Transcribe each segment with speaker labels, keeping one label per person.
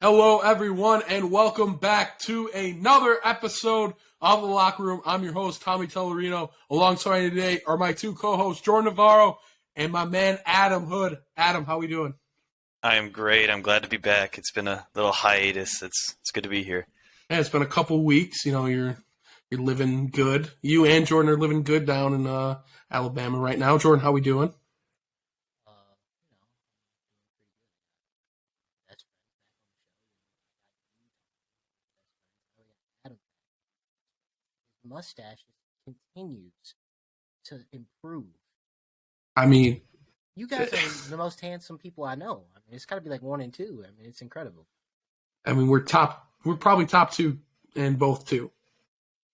Speaker 1: Hello, everyone, and welcome back to another episode of The Locker Room. I'm your host, Tommy Tellerino. Alongside me today are my two co-hosts, Jordan Navarro and my man, Adam Hood. Adam, how we doing?
Speaker 2: I am great. I'm glad to be back. It's been a little hiatus. It's good to be here.
Speaker 1: Yeah, it's been a couple weeks. You know, you're living good. You and Jordan are living good down in Alabama right now. Jordan, how we doing?
Speaker 3: Mustache continues to improve.
Speaker 1: I mean,
Speaker 3: you guys are the most handsome people I know. I mean, it's got to be like 1 and 2. I mean, it's incredible.
Speaker 1: I mean, we're probably top two and both two.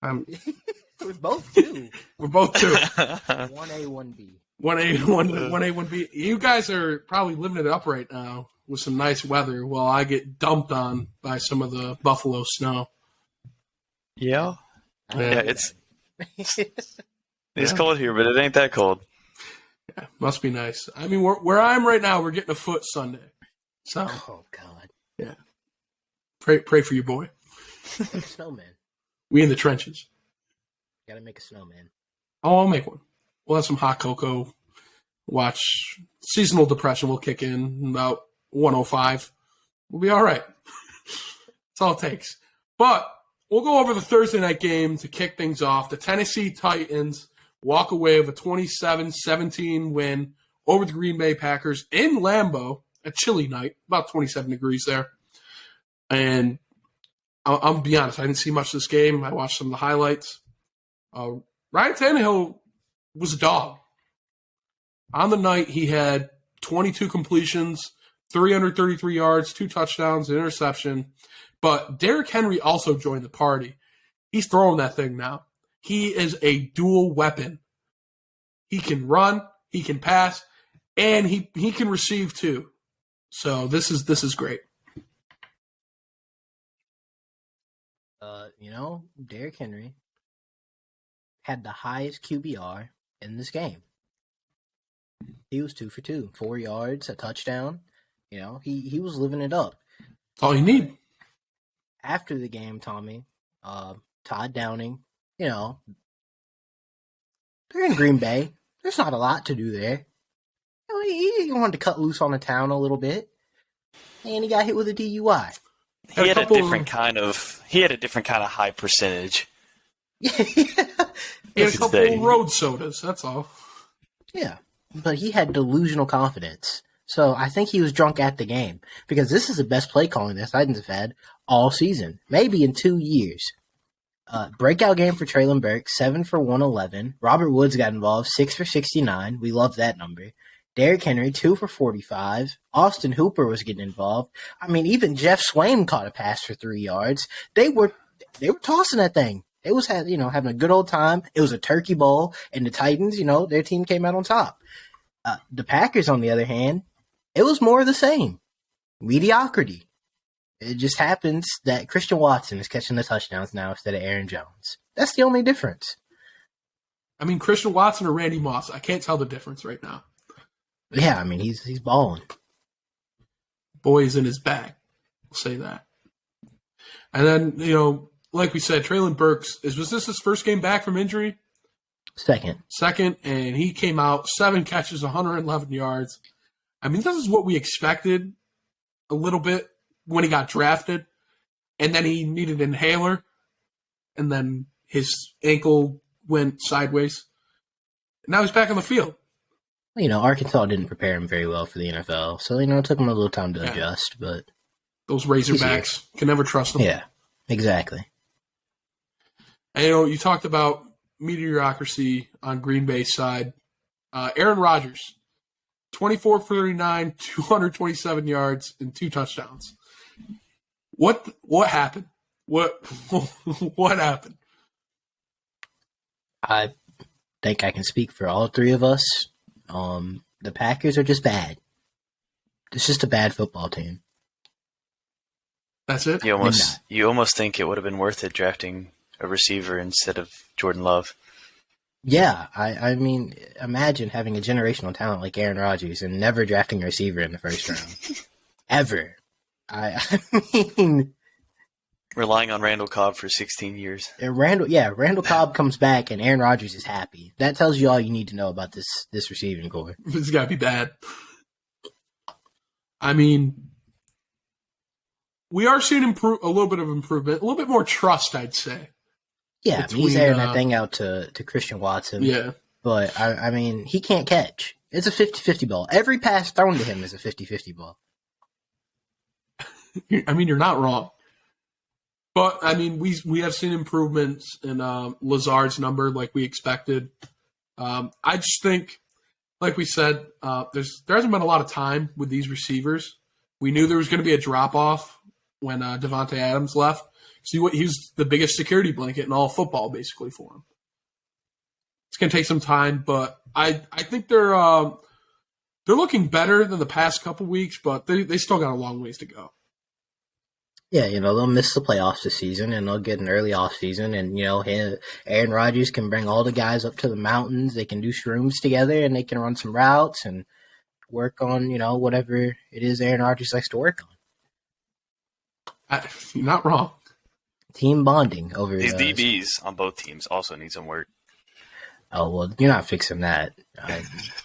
Speaker 3: We're both two.
Speaker 1: We're both two.
Speaker 3: 1A, 1B.
Speaker 1: 1A, 1B. You guys are probably living it up right now with some nice weather while I get dumped on by some of the Buffalo snow.
Speaker 2: Yeah, it's cold here, but it ain't that cold.
Speaker 1: Yeah, must be nice. I mean, where I'm right now, we're getting a foot Sunday. So,
Speaker 3: oh God,
Speaker 1: yeah. Pray for your boy.
Speaker 3: Make a snowman.
Speaker 1: We in the trenches.
Speaker 3: Gotta make a snowman.
Speaker 1: Oh, I'll make one. We'll have some hot cocoa. Watch seasonal depression will kick in about 105. We'll be all right. That's all it takes. But we'll go over the Thursday night game to kick things off. The Tennessee Titans walk away with a 27-17 win over the Green Bay Packers in Lambeau. A chilly night, about 27 degrees there. And I'll be honest, I didn't see much of this game. I watched some of the highlights. Ryan Tannehill was a dog. On the night, he had 22 completions, 333 yards, 2 touchdowns, an interception. But Derrick Henry also joined the party. He's throwing that thing now. He is a dual weapon. He can run, he can pass, and he can receive too. So this is great.
Speaker 3: Derrick Henry had the highest QBR in this game. He was 2 for 2, 4 yards, a touchdown. He was living it up.
Speaker 1: That's all you need.
Speaker 3: After the game, Tommy, Todd Downing, they're in Green Bay. There's not a lot to do there. He wanted to cut loose on the town a little bit, and he got hit with a DUI.
Speaker 2: He had a different kind of high percentage.
Speaker 1: He had a couple of road sodas, that's all.
Speaker 3: Yeah, but he had delusional confidence. So I think he was drunk at the game because this is the best play calling the Titans have had all season, maybe in 2 years. Breakout game for Treylon Burks, 7 for 111. Robert Woods got involved, 6 for 69. We love that number. Derrick Henry, 2 for 45. Austin Hooper was getting involved. I mean, even Jeff Swaim caught a pass for 3 yards. They were tossing that thing. It was having a good old time. It was a turkey bowl, and the Titans, their team came out on top. The Packers, on the other hand, it was more of the same. Mediocrity. It just happens that Christian Watson is catching the touchdowns now instead of Aaron Jones. That's the only difference.
Speaker 1: I mean, Christian Watson or Randy Moss, I can't tell the difference right now.
Speaker 3: Yeah, I mean, he's balling.
Speaker 1: Boy is in his bag. I'll say that. And then, like we said, Treylon Burks, was this his first game back from injury?
Speaker 3: Second,
Speaker 1: and he came out, 7 catches, 111 yards. I mean, this is what we expected a little bit when he got drafted. And then he needed an inhaler. And then his ankle went sideways. Now he's back on the field.
Speaker 3: Arkansas didn't prepare him very well for the NFL. So, it took him a little time to adjust. But
Speaker 1: those Razorbacks can never trust them.
Speaker 3: Yeah, exactly.
Speaker 1: And, you talked about mediocrity on Green Bay's side. Aaron Rodgers, 24 for 39, 227 yards, and 2 touchdowns. What happened? What happened?
Speaker 3: I think I can speak for all 3 of us. The Packers are just bad. It's just a bad football team.
Speaker 1: That's it?
Speaker 2: You almost think it would have been worth it drafting a receiver instead of Jordan Love.
Speaker 3: Yeah, I mean, imagine having a generational talent like Aaron Rodgers and never drafting a receiver in the first round. Ever. I mean,
Speaker 2: Relying on Randall Cobb for 16 years.
Speaker 3: Randall Cobb comes back and Aaron Rodgers is happy. That tells you all you need to know about this receiving core.
Speaker 1: It's got to be bad. I mean, we are seeing a little bit of improvement, a little bit more trust, I'd say.
Speaker 3: Yeah, he's airing that thing out to Christian Watson.
Speaker 1: Yeah.
Speaker 3: But, I mean, he can't catch. It's a 50-50 ball. Every pass thrown to him is a 50-50 ball.
Speaker 1: I mean, you're not wrong. But, I mean, we have seen improvements in Lazard's number like we expected. I just think, like we said, there hasn't been a lot of time with these receivers. We knew there was going to be a drop-off when Devontae Adams left. See, he's the biggest security blanket in all of football, basically, for him. It's going to take some time, but I think they're looking better than the past couple weeks, but they still got a long ways to go.
Speaker 3: Yeah, they'll miss the playoffs this season, and they'll get an early off season, and Aaron Rodgers can bring all the guys up to the mountains. They can do shrooms together, and they can run some routes and work on whatever it is Aaron Rodgers likes to work on.
Speaker 1: You're not wrong.
Speaker 3: Team bonding over
Speaker 2: These DBs on both teams also need some work.
Speaker 3: Oh, well, you're not fixing that.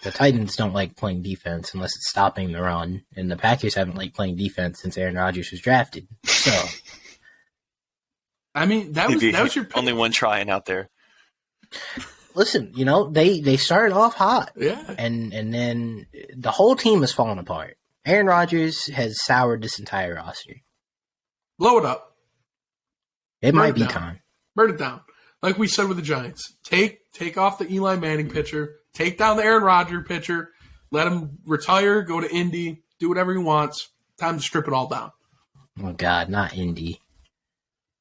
Speaker 3: The Titans don't like playing defense unless it's stopping the run, and the Packers haven't liked playing defense since Aaron Rodgers was drafted. So,
Speaker 1: I mean, that was your pick.
Speaker 2: Only one trying out there.
Speaker 3: Listen, they started off hot.
Speaker 1: Yeah.
Speaker 3: And then the whole team has fallen apart. Aaron Rodgers has soured this entire roster.
Speaker 1: Blow it up.
Speaker 3: It might be time.
Speaker 1: Burn it down. Like we said with the Giants. Take off the Eli Manning pitcher. Take down the Aaron Rodgers pitcher. Let him retire, go to Indy, do whatever he wants. Time to strip it all down.
Speaker 3: Oh, God, not Indy.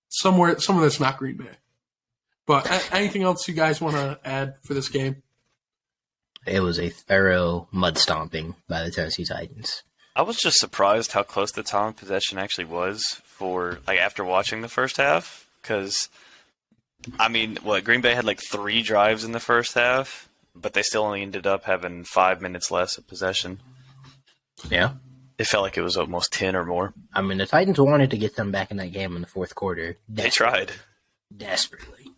Speaker 1: Somewhere that's not Green Bay. But anything else you guys want to add for this game?
Speaker 3: It was a thorough mud stomping by the Tennessee Titans.
Speaker 2: I was just surprised how close the time possession actually was for after watching the first half. Because, I mean, Green Bay had 3 drives in the first half, but they still only ended up having 5 minutes less of possession.
Speaker 3: Yeah.
Speaker 2: It felt like it was almost 10 or more.
Speaker 3: I mean, the Titans wanted to get them back in that game in the fourth quarter.
Speaker 2: They tried.
Speaker 3: Desperately.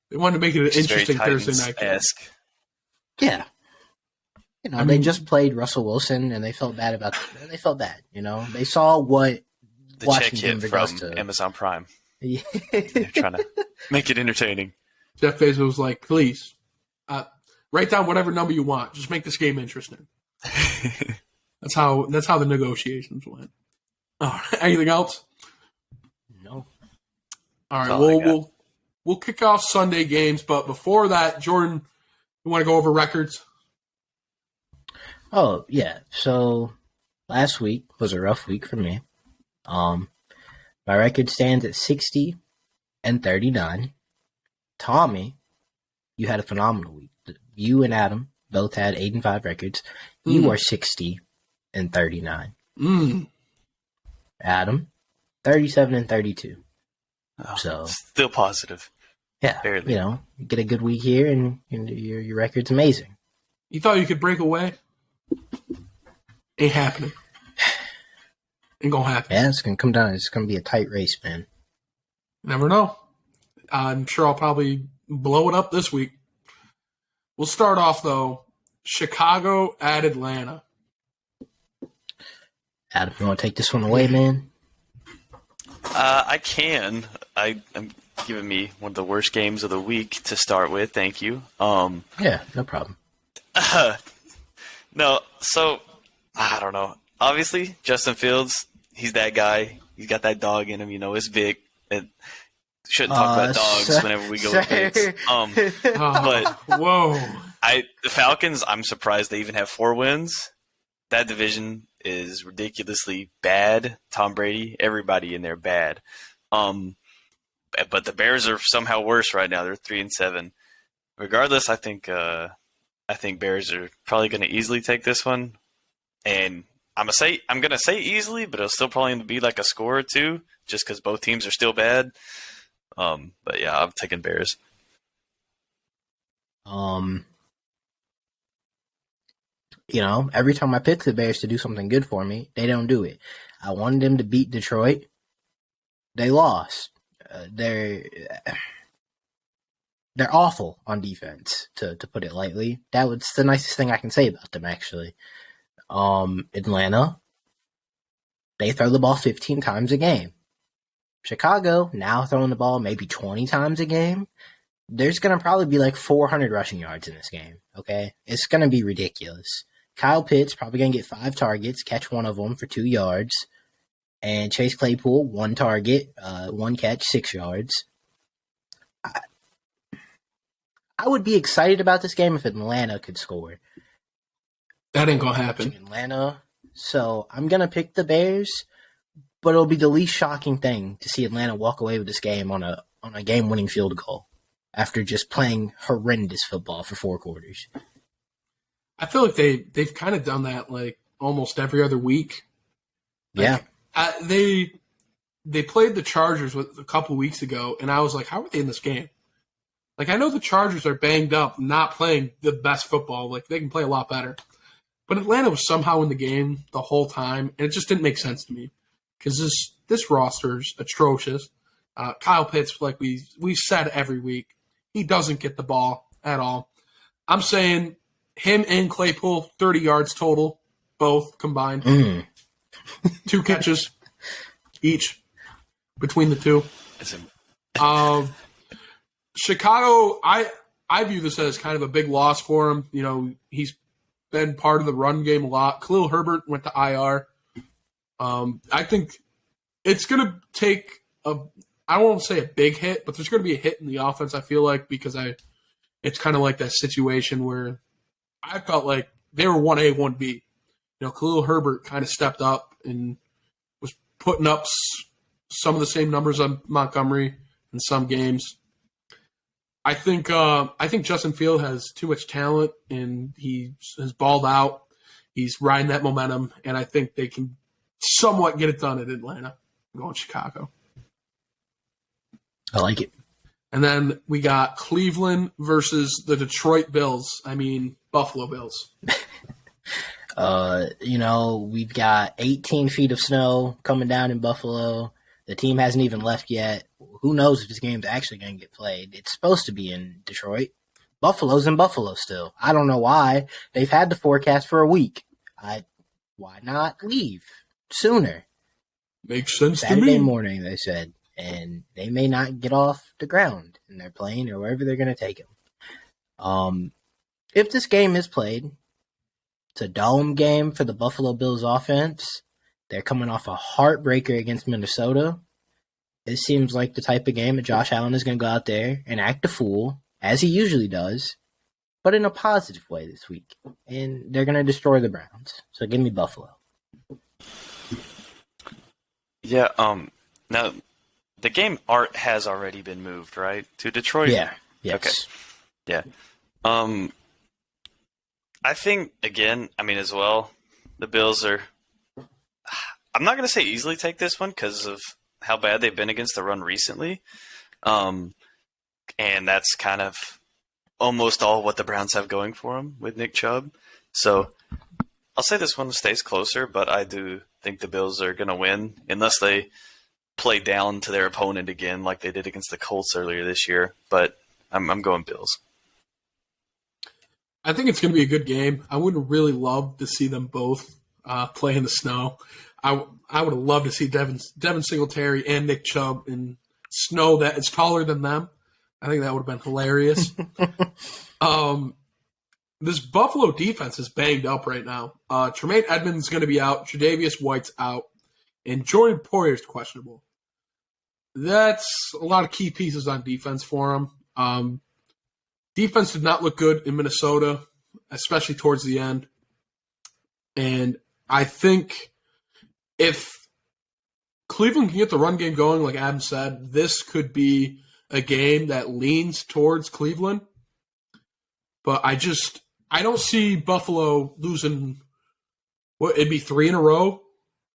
Speaker 1: They wanted to make it an interesting Thursday night game.
Speaker 3: Yeah. They just played Russell Wilson, and they felt bad about it. They felt bad, They saw what
Speaker 2: the
Speaker 3: Washington
Speaker 2: check hit from Amazon Prime.
Speaker 3: Yeah.
Speaker 2: They're trying to make it entertaining.
Speaker 1: Jeff Bezos was like, please, write down whatever number you want. Just make this game interesting. That's how the negotiations went. All right. Anything else?
Speaker 3: No.
Speaker 1: All right. We'll kick off Sunday games, but before that, Jordan, you want to go over records?
Speaker 3: Oh, yeah. So last week was a rough week for me. My record stands at 60-39. Tommy, you had a phenomenal week. You and Adam both had 8-5 records. You are 60-39. Adam, 37-32.
Speaker 2: Oh,
Speaker 3: so
Speaker 2: still positive.
Speaker 3: Yeah,
Speaker 2: barely.
Speaker 3: You get a good week here, and your record's amazing.
Speaker 1: You thought you could break away? Ain't happening. Ain't gonna happen.
Speaker 3: Yeah, it's gonna come down. It's gonna be a tight race, man.
Speaker 1: Never know. I'm sure I'll probably blow it up this week. We'll start off, though. Chicago at Atlanta.
Speaker 3: Adam, you want to take this one away, man?
Speaker 2: I can. I'm giving me one of the worst games of the week to start with. Thank you.
Speaker 3: Yeah, no problem.
Speaker 2: No, so I don't know. Obviously, Justin Fields, he's that guy. He's got that dog in him. It's Vic. Shouldn't talk about dogs whenever we go with picks. But
Speaker 1: whoa,
Speaker 2: the Falcons. I'm surprised they even have 4 wins. That division is ridiculously bad. Tom Brady, everybody in there bad. But the Bears are somehow worse right now. They're 3-7. Regardless, I think Bears are probably going to easily take this one. And I'm gonna say easily, but it'll still probably be like a score or two, just because both teams are still bad. But yeah, I'm taking Bears.
Speaker 3: Every time I pick the Bears to do something good for me, they don't do it. I wanted them to beat Detroit. They lost. They're awful on defense, to put it lightly. That was the nicest thing I can say about them, actually. Atlanta, they throw the ball 15 times a game. Chicago, now throwing the ball maybe 20 times a game. There's going to probably be like 400 rushing yards in this game, okay? It's going to be ridiculous. Kyle Pitts probably going to get 5 targets, catch one of them for 2 yards. And Chase Claypool, 1 target, 1 catch, 6 yards. I would be excited about this game if Atlanta could score.
Speaker 1: That ain't going to happen.
Speaker 3: Atlanta. So I'm going to pick the Bears, but it'll be the least shocking thing to see Atlanta walk away with this game on a game-winning field goal after just playing horrendous football for 4 quarters.
Speaker 1: I feel like they've kind of done that like almost every other week. Like,
Speaker 3: Yeah.
Speaker 1: They played the Chargers a couple weeks ago, and I was like, how are they in this game? Like, I know the Chargers are banged up, not playing the best football. Like, they can play a lot better. But Atlanta was somehow in the game the whole time, and it just didn't make sense to me because this roster's atrocious. Kyle Pitts, like we said every week, he doesn't get the ball at all. I'm saying him and Claypool, 30 yards total, both combined. 2 catches each between the two. Chicago, I view this as kind of a big loss for him. You know, he's been part of the run game a lot. Khalil Herbert went to IR. I think it's going to take I won't say a big hit, but there's going to be a hit in the offense, I feel like, because it's kind of like that situation where I felt like they were 1A, 1B. You know, Khalil Herbert kind of stepped up and was putting up some of the same numbers on Montgomery in some games. I think Justin Field has too much talent, and he has balled out. He's riding that momentum, and I think they can somewhat get it done at Atlanta. I'm going Chicago.
Speaker 3: I like it.
Speaker 1: And then we got Cleveland versus the Detroit Bills. I mean, Buffalo Bills.
Speaker 3: We've got 18 feet of snow coming down in Buffalo. The team hasn't even left yet. Who knows if this game's actually going to get played? It's supposed to be in Detroit. Buffalo's in Buffalo still. I don't know why. They've had the forecast for a week. Why not leave sooner?
Speaker 1: Makes sense to
Speaker 3: Saturday
Speaker 1: me.
Speaker 3: morning, they said. And they may not get off the ground in their plane or wherever they're going to take them. If this game is played, it's a dome game for the Buffalo Bills offense. They're coming off a heartbreaker against Minnesota. It seems like the type of game that Josh Allen is going to go out there and act a fool, as he usually does, but in a positive way this week. And they're going to destroy the Browns. So give me Buffalo.
Speaker 2: Yeah, now the game art has already been moved, right? To Detroit?
Speaker 3: Yeah. Yes.
Speaker 2: Okay. Yeah. I think, again, as well, the Bills are – I'm not going to say easily take this one because of how bad they've been against the run recently. And that's kind of almost all what the Browns have going for them with Nick Chubb. So I'll say this one stays closer, but I do think the Bills are going to win unless they play down to their opponent again like they did against the Colts earlier this year. But I'm going Bills.
Speaker 1: I think it's going to be a good game. I would really love to see them both play in the snow. I would have loved to see Devin Singletary and Nick Chubb in snow that is taller than them. I think that would have been hilarious. This Buffalo defense is banged up right now. Tremaine Edmonds is going to be out. Tre'Davious White's out. And Jordan Poyer's questionable. That's a lot of key pieces on defense for him. Defense did not look good in Minnesota, especially towards the end. And I think if Cleveland can get the run game going, like Adam said, this could be a game that leans towards Cleveland. But I don't see Buffalo losing, it'd be 3 in a row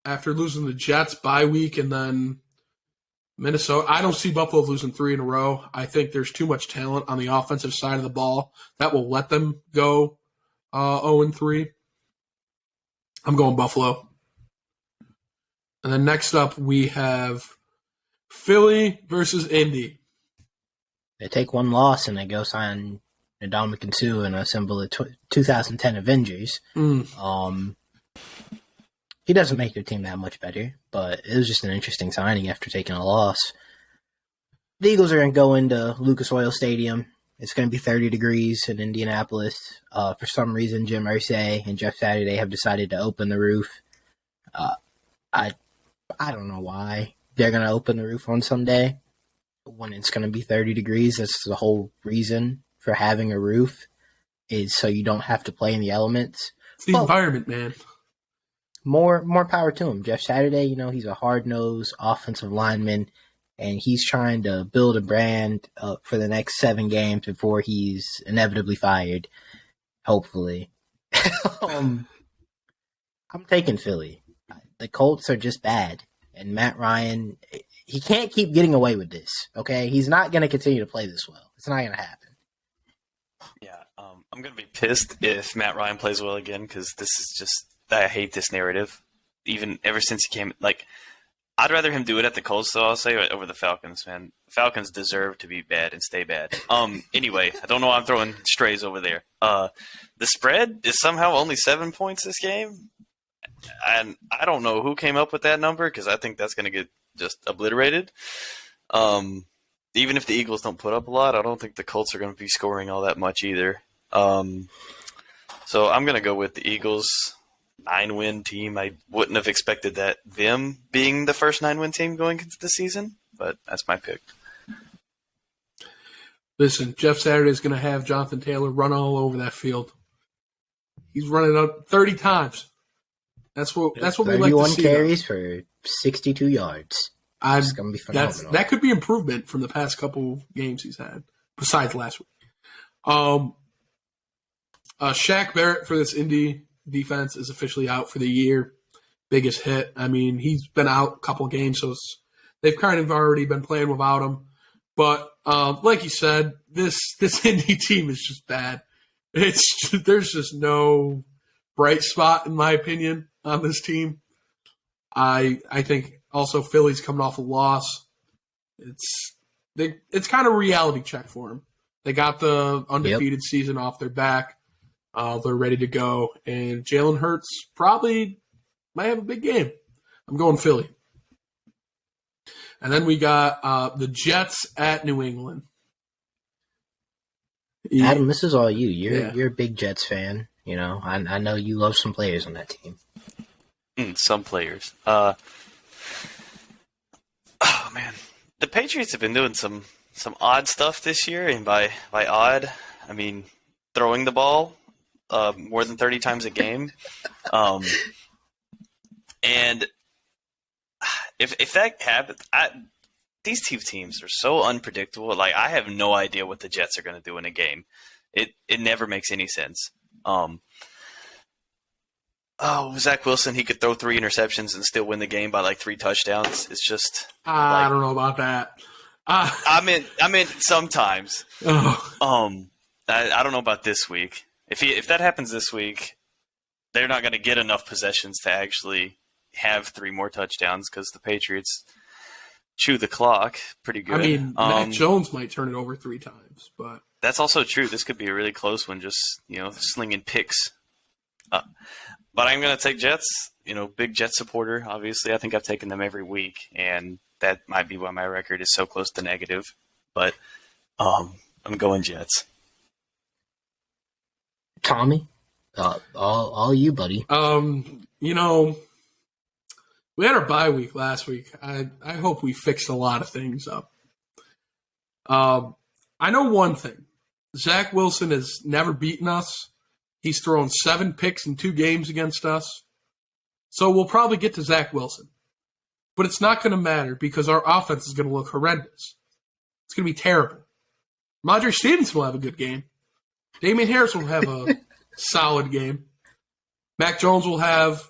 Speaker 1: after losing the Jets bye week and then Minnesota. I don't see Buffalo losing 3 in a row. I think there's too much talent on the offensive side of the ball that will let them go 0-3. I'm going Buffalo. And then next up, we have Philly versus Indy.
Speaker 3: They take one loss and they go sign Ndamukong Suh and assemble the 2010 Avengers. He doesn't make their team that much better, but it was just an interesting signing after taking a loss. The Eagles are going to go into Lucas Oil Stadium. It's going to be 30 degrees in Indianapolis. For some reason, Jim Irsay and Jeff Saturday have decided to open the roof. I don't know why they're going to open the roof on Sunday when it's going to be 30 degrees. That's the whole reason for having a roof, is so you don't have to play in the elements.
Speaker 1: It's the environment, man.
Speaker 3: More power to him. Jeff Saturday, he's a hard-nosed offensive lineman, and he's trying to build a brand for the next 7 games before he's inevitably fired, hopefully. I'm taking Philly. The Colts are just bad, and Matt Ryan, he can't keep getting away with this, okay? He's not going to continue to play this well. It's not going to happen.
Speaker 2: Yeah, I'm going to be pissed if Matt Ryan plays well again, because this is just, I hate this narrative. Even ever since he came, I'd rather him do it at the Colts, though, I'll say, over the Falcons, man. Falcons deserve to be bad and stay bad. Anyway, I don't know why I'm throwing strays over there. The spread is somehow only 7 points this game. And I don't know who came up with that number, because I think that's going to get just obliterated. Even if the Eagles don't put up a lot, I don't think the Colts are going to be scoring all that much either. So I'm going to go with the Eagles. 9-win team. I wouldn't have expected them being the first 9-win team going into the season, but that's my pick.
Speaker 1: Listen, Jeff Saturday is going to have Jonathan Taylor run all over that field. He's running up 30 times. That's what we like to see.
Speaker 3: 31 carries for 62 yards. It's going to be phenomenal.
Speaker 1: That could be improvement from the past couple games he's had, besides last week. Shaq Barrett for this Indy defense is officially out for the year. Biggest hit. I mean, he's been out a couple of games, so they've kind of already been playing without him. But like you said, this Indy team is just bad. There's just no bright spot, in my opinion, on this team. I think also Philly's coming off a loss. It's kind of a reality check for them. They got the undefeated season off their back. They're ready to go, and Jalen Hurts probably might have a big game. I'm going Philly. And then we got the Jets at New England.
Speaker 3: Adam, this is all you. You're a big Jets fan. I know you love some players on that team.
Speaker 2: Some players. Oh man, the Patriots have been doing some odd stuff this year, and by odd, I mean throwing the ball more than 30 times a game. And if that happens, these two teams are so unpredictable. I have no idea what the Jets are going to do in a game. It never makes any sense. Zach Wilson, he could throw 3 interceptions and still win the game by 3 touchdowns. It's just
Speaker 1: I don't know about that.
Speaker 2: I meant sometimes.
Speaker 1: Oh.
Speaker 2: I don't know about this week. If that happens this week, they're not going to get enough possessions to actually have 3 more touchdowns, because the Patriots chew the clock pretty good.
Speaker 1: I mean, Mac Jones might turn it over 3 times, but
Speaker 2: that's also true. This could be a really close one, just slinging picks. But I'm going to take Jets. Big Jet supporter. Obviously, I think I've taken them every week, and that might be why my record is so close to negative. But I'm going Jets.
Speaker 3: Tommy, all you, buddy.
Speaker 1: We had our bye week last week. I hope we fixed a lot of things up. I know one thing. Zach Wilson has never beaten us. He's thrown 7 picks in 2 games against us. So we'll probably get to Zach Wilson. But it's not going to matter, because our offense is going to look horrendous. It's going to be terrible. Madre Stevenson will have a good game. Damian Harris will have a solid game. Mac Jones will have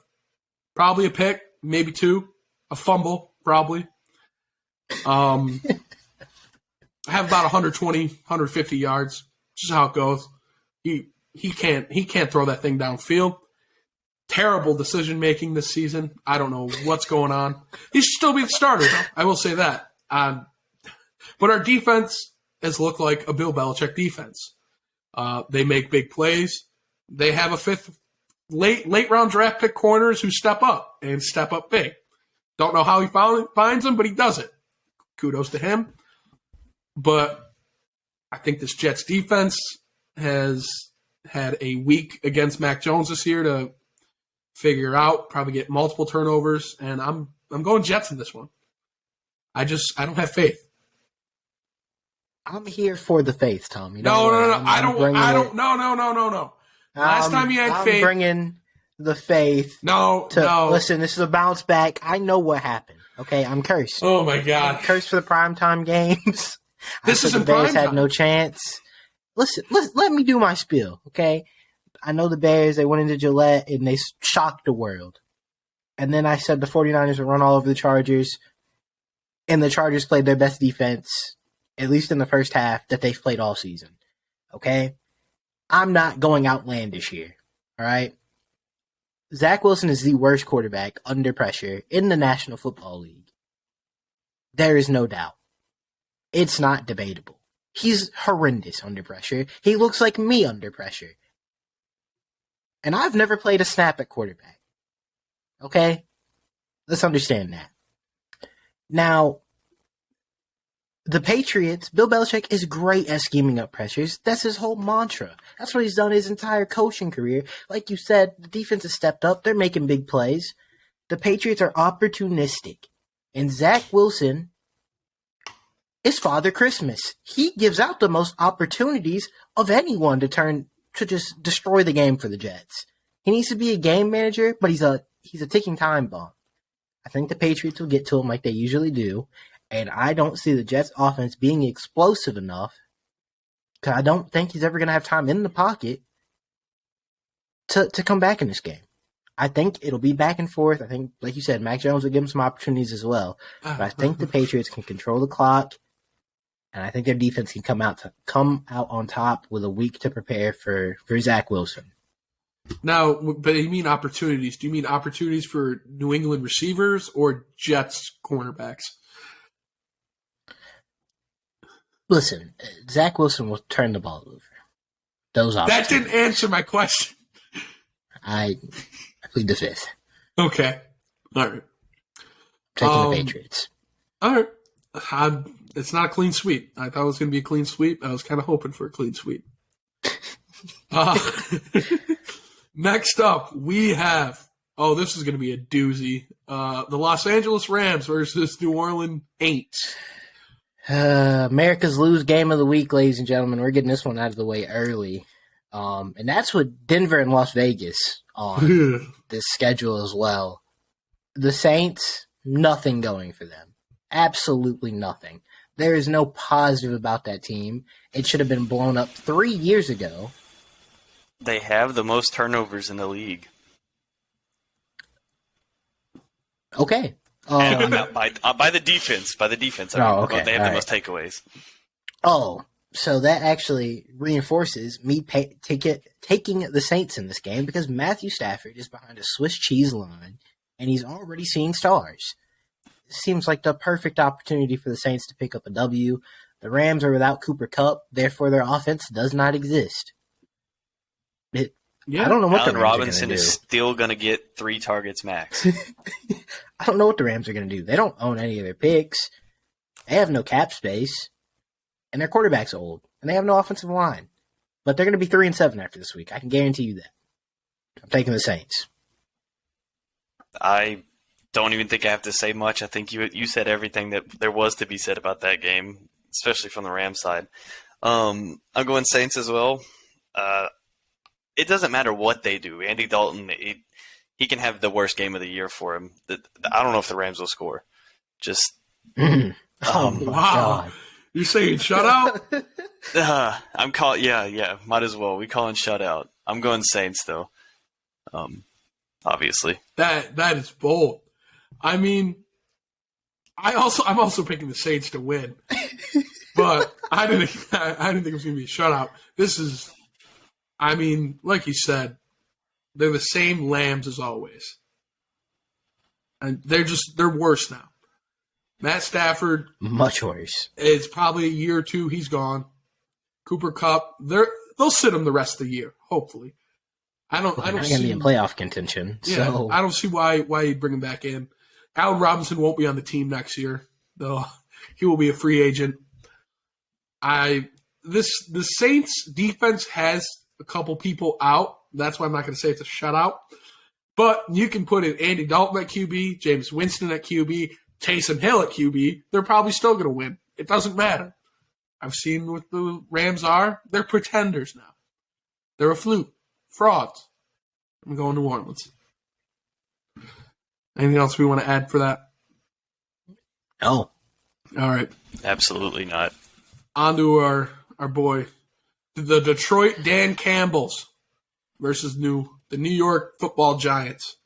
Speaker 1: probably a pick, maybe 2, a fumble, probably. I have about 120, 150 yards. Just how it goes. He can't throw that thing downfield. terrible decision making this season. I don't know what's going on. He should still be the starter, though. I will say that. But our defense has looked like a Bill Belichick defense. They make big plays. They have a fifth late round draft pick corners who step up and step up big. Don't know how he finds them, but he does it. Kudos to him. But I think this Jets defense has had a week against Mac Jones this year to figure out, probably get multiple turnovers, and I'm going Jets in this one. I don't have faith.
Speaker 3: I'm here for the faith, Tom. You
Speaker 1: No.
Speaker 3: know,
Speaker 1: I don't. No. Last time you had faith.
Speaker 3: I'm bringing the faith.
Speaker 1: No.
Speaker 3: Listen, this is a bounce back. I know what happened. Okay, I'm cursed.
Speaker 1: Oh my God.
Speaker 3: I'm cursed for the primetime games.
Speaker 1: This isn't
Speaker 3: the Bears
Speaker 1: primetime.
Speaker 3: had no chance. Listen, let me do my spiel, okay? I know the Bears, they went into Gillette and they shocked the world. And then I said the 49ers would run all over the Chargers, and the Chargers played their best defense, at least in the first half, that they've played all season. Okay? I'm not going outlandish here, all right? Zach Wilson is the worst quarterback under pressure in the National Football League. There is no doubt. It's not debatable. He's horrendous under pressure. He looks like me under pressure. And I've never played a snap at quarterback. Okay? Let's understand that. Now, the Patriots, Bill Belichick is great at scheming up pressures. That's his whole mantra. That's what he's done his entire coaching career. Like you said, the defense has stepped up. They're making big plays. The Patriots are opportunistic. And Zach Wilson is Father Christmas. He gives out the most opportunities of anyone to just destroy the game for the Jets. He needs to be a game manager, but he's a ticking time bomb. I think the Patriots will get to him like they usually do, and I don't see the Jets offense being explosive enough because I don't think he's ever going to have time in the pocket to come back in this game. I think it'll be back and forth. I think, like you said, Mac Jones will give him some opportunities as well. But I think the Patriots can control the clock, and I think their defense can come out on top with a week to prepare for Zach Wilson.
Speaker 1: Now, but you mean opportunities? Do you mean opportunities for New England receivers or Jets cornerbacks?
Speaker 3: Listen, Zach Wilson will turn the ball over. Those
Speaker 1: That didn't answer my question.
Speaker 3: I plead the fifth.
Speaker 1: Okay. All right.
Speaker 3: Taking the Patriots.
Speaker 1: All right. It's not a clean sweep. I thought it was going to be a clean sweep. I was kind of hoping for a clean sweep. Next up, we have, this is going to be a doozy. The Los Angeles Rams versus New Orleans Saints.
Speaker 3: America's lose game of the week, ladies and gentlemen. We're getting this one out of the way early. And that's with Denver and Las Vegas on this schedule as well. The Saints, nothing going for them. Absolutely nothing. There is no positive about that team. It should have been blown up 3 years ago.
Speaker 2: They have the most turnovers in the league.
Speaker 3: Okay.
Speaker 2: By the defense. By the defense.
Speaker 3: Okay.
Speaker 2: They have the most takeaways.
Speaker 3: Oh, so that actually reinforces me taking the Saints in this game because Matthew Stafford is behind a Swiss cheese line, and he's already seeing stars. It seems like the perfect opportunity for the Saints to pick up a W. The Rams are without Cooper Kupp, therefore their offense does not exist. I don't know what
Speaker 2: Allen
Speaker 3: the Rams
Speaker 2: Robinson
Speaker 3: are going to do.
Speaker 2: is still going to get 3 targets max.
Speaker 3: I don't know what the Rams are going to do. They don't own any of their picks. They have no cap space. And their quarterback's old. And they have no offensive line. But they're going to be 3-7 after this week. I can guarantee you that. I'm taking the Saints.
Speaker 2: I don't even think I have to say much. I think you said everything that there was to be said about that game, especially from the Rams side. I'm going Saints as well. It doesn't matter what they do. Andy Dalton, he can have the worst game of the year for him. I don't know if the Rams will score. Just
Speaker 3: Oh, my
Speaker 1: wow.
Speaker 3: God.
Speaker 1: You're saying shutout?
Speaker 2: I'm calling. Yeah. Might as well. We calling shutout. I'm going Saints though. Obviously.
Speaker 1: That is bold. I mean, I'm also picking the Saints to win, but I didn't think it was going to be a shutout. This is, I mean, like you said, They're the same lambs as always. And they're worse now. Matt Stafford.
Speaker 3: Much worse.
Speaker 1: It's probably a year or two he's gone. Cooper Kupp, they'll sit him the rest of the year, hopefully. I don't
Speaker 3: They're
Speaker 1: see
Speaker 3: going to be in playoff contention.
Speaker 1: Yeah,
Speaker 3: So
Speaker 1: I don't see why you'd bring him back in. Allen Robinson won't be on the team next year, though. He will be a free agent. The Saints defense has a couple people out. That's why I'm not going to say it's a shutout. But you can put in Andy Dalton at QB, James Winston at QB, Taysom Hill at QB. They're probably still going to win. It doesn't matter. I've seen what the Rams are. They're pretenders now. They're a fluke. Frauds. I'm going to New Orleans. Anything else we want to add for that?
Speaker 3: no.
Speaker 1: All right.
Speaker 2: Absolutely not.
Speaker 1: On to our boy, the Detroit Dan Campbells versus the New York Football Giants.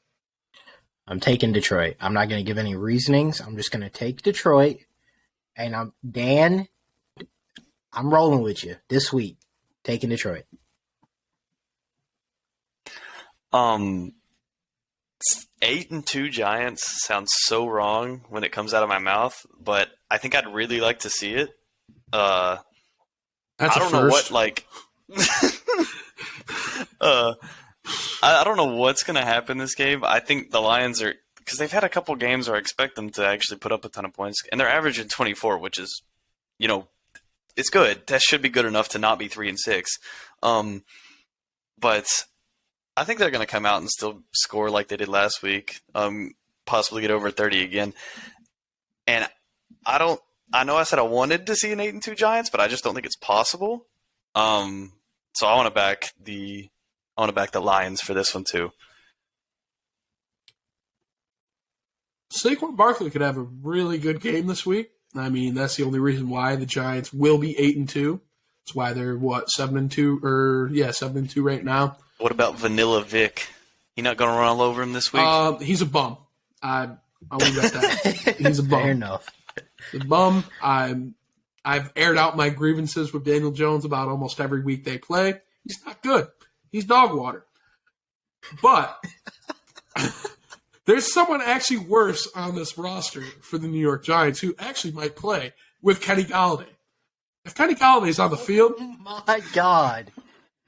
Speaker 3: I'm taking Detroit. I'm not going to give any reasonings. I'm just going to take Detroit. And I'm rolling with you this week. Taking Detroit.
Speaker 2: 8-2 Giants sounds so wrong when it comes out of my mouth, but I think I'd really like to see it.
Speaker 1: That's
Speaker 2: I don't know what I don't know what's going to happen this game. I think the Lions are, because they've had a couple games where I expect them to actually put up a ton of points, and they're averaging 24, which is, it's good. That should be good enough to not be 3-6. But I think they're going to come out and still score like they did last week, possibly get over 30 again. And I know I said I wanted to see an 8-2 Giants, but I just don't think it's possible. So I want to back the Lions for this one too.
Speaker 1: Saquon Barkley could have a really good game this week. I mean, that's the only reason why the Giants will be 8-2. That's why they're 7-2 7-2 right now.
Speaker 2: What about Vanilla Vic? He not going to run all over him this week?
Speaker 1: He's a bum. I'll leave it at that. He's a bum.
Speaker 3: Fair enough.
Speaker 1: He's a bum. I've aired out my grievances with Daniel Jones about almost every week they play. He's not good. He's dog water. But there's someone actually worse on this roster for the New York Giants who actually might play with Kenny Galladay. If Kenny Galladay's on the field,
Speaker 3: Oh my God.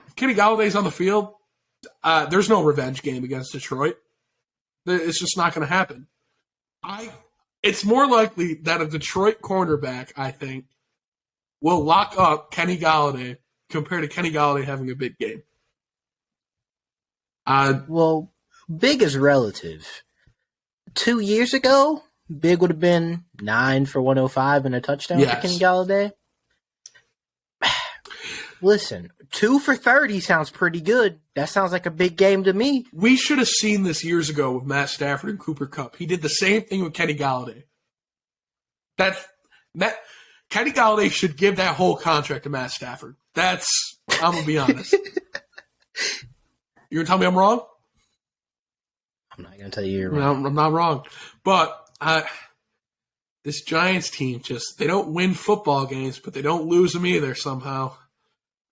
Speaker 1: if Kenny Galladay's on the field, there's no revenge game against Detroit. It's just not going to happen. It's more likely that a Detroit cornerback, I think, will lock up Kenny Galladay compared to Kenny Galladay having a big game.
Speaker 3: Well, big is relative. 2 years ago, big would have been 9 for 105 and a touchdown
Speaker 1: Yes.
Speaker 3: for Kenny Galladay. Listen, 2 for 30 sounds pretty good. That sounds like a big game to me.
Speaker 1: We should have seen this years ago with Matt Stafford and Cooper Kupp. He did the same thing with Kenny Galladay. That Kenny Galladay should give that whole contract to Matt Stafford. I'm going to be honest. You going to tell me I'm wrong?
Speaker 3: I'm not going to tell you you're
Speaker 1: No,
Speaker 3: wrong.
Speaker 1: I'm not wrong. But this Giants team they don't win football games, but they don't lose them either somehow.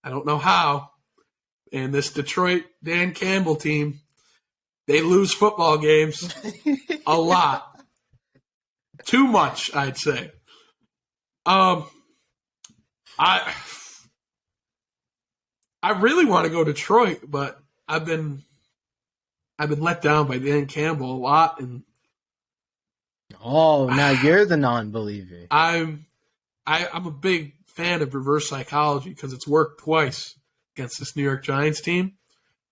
Speaker 1: I don't know how. And this Detroit Dan Campbell team, they lose football games a lot. Too much, I'd say. I really want to go Detroit, but I've been let down by Dan Campbell a lot, and
Speaker 3: Oh, now you're the non-believer.
Speaker 1: I'm a big fan of reverse psychology because it's worked twice against this New York Giants team.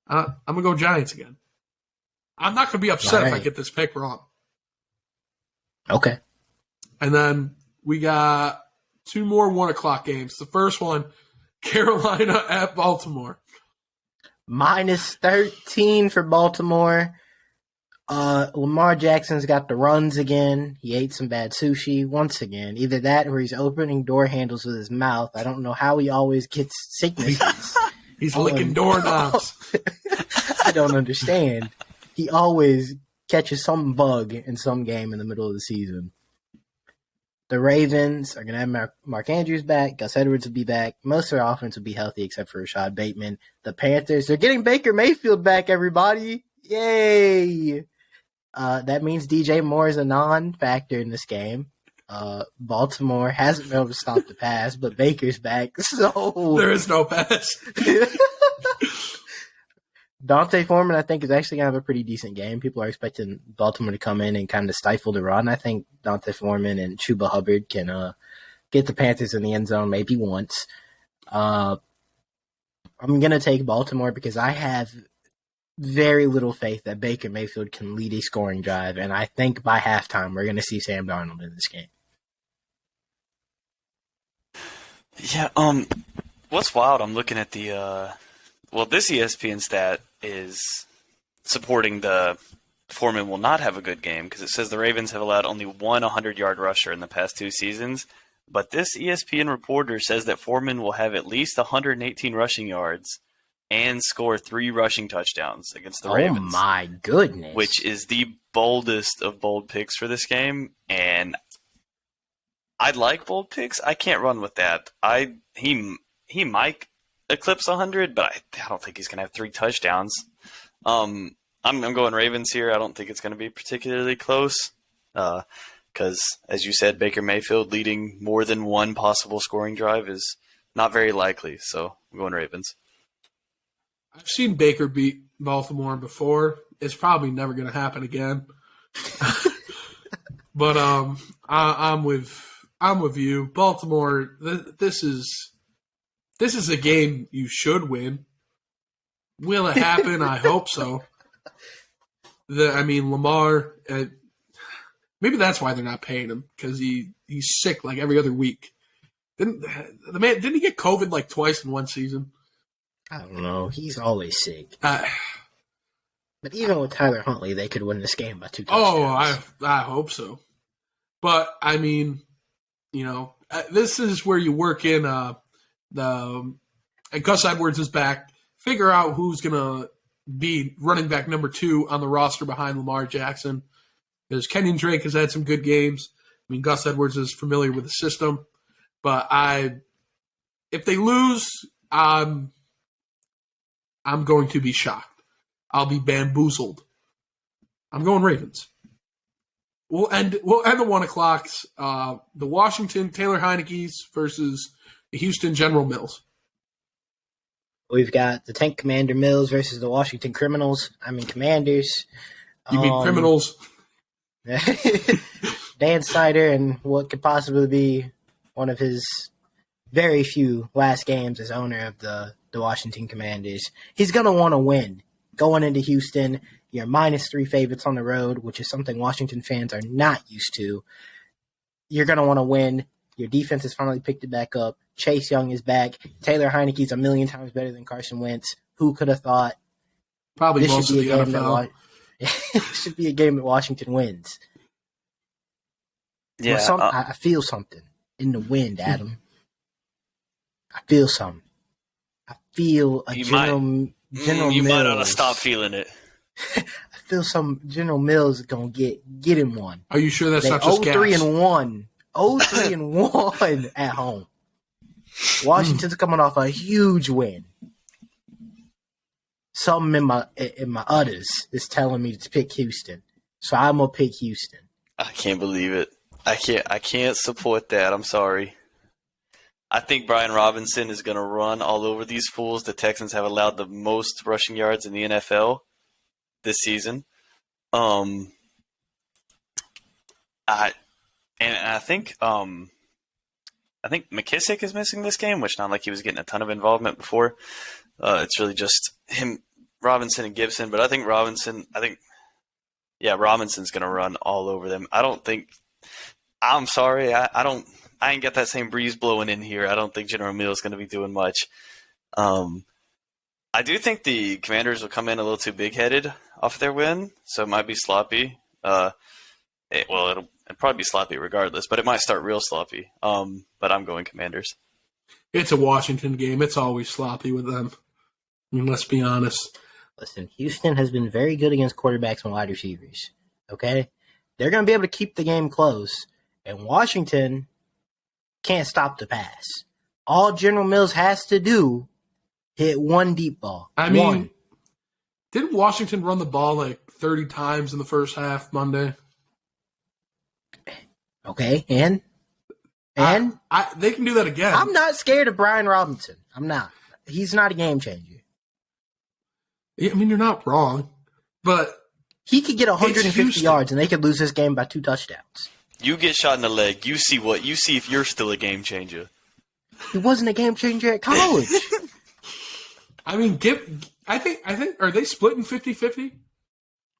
Speaker 1: I'm gonna go Giants again. I'm not gonna be upset if I
Speaker 3: Right.
Speaker 1: get this pick wrong.
Speaker 3: Okay.
Speaker 1: And then we got 2 more 1:00 games. The first one, Carolina at Baltimore.
Speaker 3: Minus 13 for Baltimore. Lamar Jackson's got the runs again. He ate some bad sushi once again. Either that or he's opening door handles with his mouth. I don't know how he always gets sicknesses.
Speaker 1: He's licking doorknobs.
Speaker 3: I don't understand. He always catches some bug in some game in the middle of the season. The Ravens are going to have Mark Andrews back. Gus Edwards will be back. Most of their offense will be healthy except for Rashad Bateman. The Panthers, they're getting Baker Mayfield back, everybody. Yay! That means DJ Moore is a non-factor in this game. Baltimore hasn't been able to stop the pass, but Baker's back. So
Speaker 1: there is no pass.
Speaker 3: Dante Foreman, I think, is actually going to have a pretty decent game. People are expecting Baltimore to come in and kind of stifle the run. I think Dante Foreman and Chuba Hubbard can get the Panthers in the end zone maybe once. I'm going to take Baltimore because I have very little faith that Baker Mayfield can lead a scoring drive, and I think by halftime we're going to see Sam Darnold in this game.
Speaker 2: Yeah, what's wild, I'm looking at the this ESPN stat is supporting the Foreman will not have a good game because it says the Ravens have allowed only one 100-yard rusher in the past 2 seasons. But this ESPN reporter says that Foreman will have at least 118 rushing yards and score 3 rushing touchdowns against the Ravens.
Speaker 3: Oh, my goodness.
Speaker 2: Which is the boldest of bold picks for this game. And I like bold picks. I can't run with that. He might eclipse 100, but I don't think he's going to have 3 touchdowns. I'm going Ravens here. I don't think it's going to be particularly close because, as you said, Baker Mayfield leading more than one possible scoring drive is not very likely. So I'm going Ravens.
Speaker 1: I've seen Baker beat Baltimore before. It's probably never going to happen again. But I'm with you, Baltimore. This is a game you should win. Will it happen? I hope so. Lamar. Maybe that's why they're not paying him because he's sick like every other week. Didn't he get COVID like twice in one season?
Speaker 3: I don't know. He's always sick. But even with Tyler Huntley, they could win this game by 2 touchdowns.
Speaker 1: Oh, I hope so. But this is where you work in Gus Edwards is back. Figure out who's gonna be running back number 2 on the roster behind Lamar Jackson. Because Kenyon Drake has had some good games. Gus Edwards is familiar with the system. But if they lose, I'm going to be shocked. I'll be bamboozled. I'm going Ravens. We'll end the 1 o'clocks. The Washington Taylor Heineke's versus the Houston General Mills.
Speaker 3: We've got the Tank Commander Mills versus the Washington Commanders.
Speaker 1: You mean criminals?
Speaker 3: Dan Snyder and what could possibly be one of his very few last games as owner of the Washington Commanders. He's going to want to win. Going into Houston, you're -3 favorites on the road, which is something Washington fans are not used to. You're going to want to win. Your defense has finally picked it back up. Chase Young is back. Taylor Heineke's a million times better than Carson Wentz. Who could have thought?
Speaker 1: Probably
Speaker 3: this
Speaker 1: most of the NFL.
Speaker 3: It should be a game that Washington wins.
Speaker 2: Yeah,
Speaker 3: I feel something in the wind, Adam. I feel something. I feel a General Mills.
Speaker 2: You might ought to stop feeling it.
Speaker 3: I feel some General Mills is gonna get him one.
Speaker 1: Are you sure that's not just gas?
Speaker 3: 0-3-1. 0-3-1 at home. Washington's coming off a huge win. Something in my udders is telling me to pick Houston, so I'm gonna pick Houston.
Speaker 2: I can't believe it. I can't support that. I'm sorry. I think Brian Robinson is going to run all over these fools. The Texans have allowed the most rushing yards in the NFL this season. I think McKissick is missing this game, which not like he was getting a ton of involvement before. It's really just him, Robinson, and Gibson. But I think Robinson's going to run all over them. I'm sorry. I ain't got that same breeze blowing in here. I don't think General Mills is going to be doing much. I do think the Commanders will come in a little too big-headed off their win, so it might be sloppy. It'll probably be sloppy regardless, but it might start real sloppy. But I'm going Commanders.
Speaker 1: It's a Washington game. It's always sloppy with them. Let's be honest.
Speaker 3: Listen, Houston has been very good against quarterbacks and wide receivers. Okay? They're going to be able to keep the game close. And Washington can't stop the pass. All General Mills has to do, hit one deep ball.
Speaker 1: I mean, didn't Washington run the ball like 30 times in the first half Monday?
Speaker 3: Okay, and
Speaker 1: they can do that again.
Speaker 3: I'm not scared of Brian Robinson. I'm not. He's not a game changer.
Speaker 1: I mean, you're not wrong, but
Speaker 3: he could get 150 yards and they could lose this game by 2 touchdowns.
Speaker 2: You get shot in the leg. You see if you're still a game changer.
Speaker 3: He wasn't a game changer at college.
Speaker 1: I mean, I think are they splitting 50-50?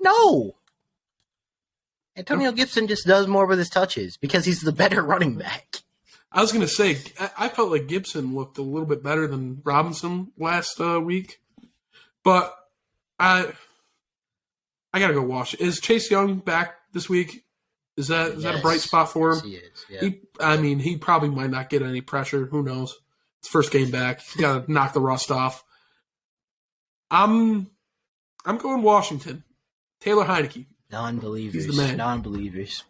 Speaker 3: No. Antonio Gibson just does more with his touches because he's the better running back.
Speaker 1: I was going to say, I felt like Gibson looked a little bit better than Robinson last week, but I got to go watch it. Is Chase Young back this week? Is that a bright spot for him?
Speaker 3: Yes, he is. Yeah.
Speaker 1: He probably might not get any pressure. Who knows? It's first game back. He's got to knock the rust off. I'm going Washington. Taylor Heineke.
Speaker 3: Non-believers.
Speaker 1: He's the man.
Speaker 3: Non-believers.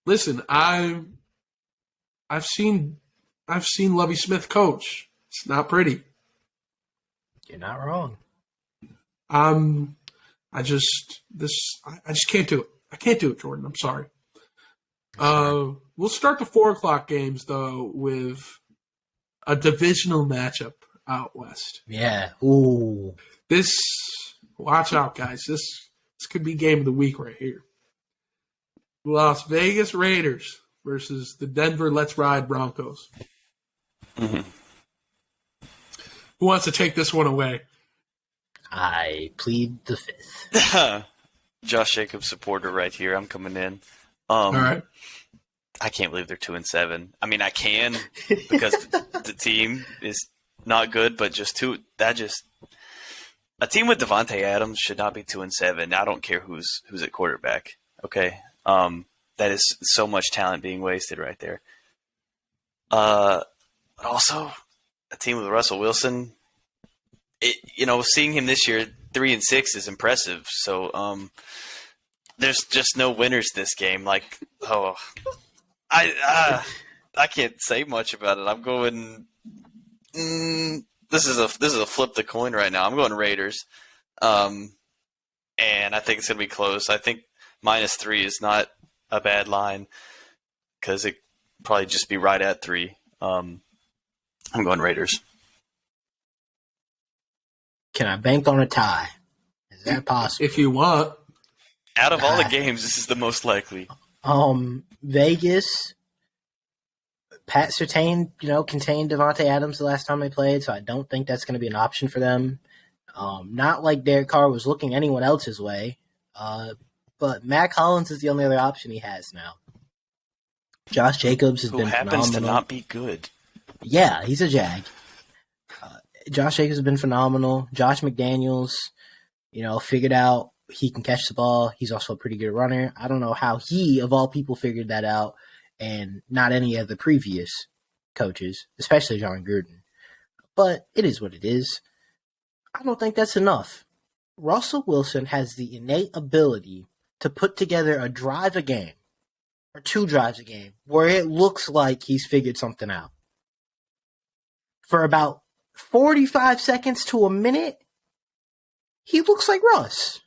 Speaker 1: Listen, I've seen Lovie Smith coach. It's not pretty.
Speaker 3: You're not wrong.
Speaker 1: I just can't do it. I can't do it, Jordan. I'm sorry. We'll start the 4:00 games though with a divisional matchup out west.
Speaker 3: Yeah. Ooh.
Speaker 1: Watch out, guys. This could be game of the week right here. Las Vegas Raiders versus the Denver Let's Ride Broncos.
Speaker 2: Mm-hmm.
Speaker 1: Who wants to take this one away?
Speaker 3: I plead the fifth.
Speaker 2: Josh Jacobs supporter right here. I'm coming in.
Speaker 1: All right.
Speaker 2: I can't believe they're 2-7. I mean, I can because the team is not good, but a team with Devontae Adams should not be 2-7. I don't care who's at quarterback. Okay, that is so much talent being wasted right there. But also a team with Russell Wilson. Seeing him this year 3-6 is impressive. So there's just no winners this game. I can't say much about it. I'm going. This is a flip the coin right now. I'm going Raiders, and I think it's gonna be close. I think -3 is not a bad line because it probably just be right at 3. I'm going Raiders.
Speaker 3: Can I bank on a tie? Is that possible?
Speaker 1: If you want.
Speaker 2: Out of all the games, this is the most likely.
Speaker 3: Vegas, Pat Surtain, contained Devontae Adams the last time they played, so I don't think that's going to be an option for them. Not like Derek Carr was looking anyone else's way, but Matt Collins is the only other option he has now. Josh Jacobs has been phenomenal. Who happens
Speaker 2: to not be good.
Speaker 3: Yeah, he's a Jag. Josh Jacobs has been phenomenal. Josh McDaniels, figured out he can catch the ball. He's also a pretty good runner. I don't know how he, of all people, figured that out and not any of the previous coaches, especially John Gruden. But it is what it is. I don't think that's enough. Russell Wilson has the innate ability to put together a drive a game or 2 drives a game where it looks like he's figured something out. For about 45 seconds to a minute, he looks like Russ.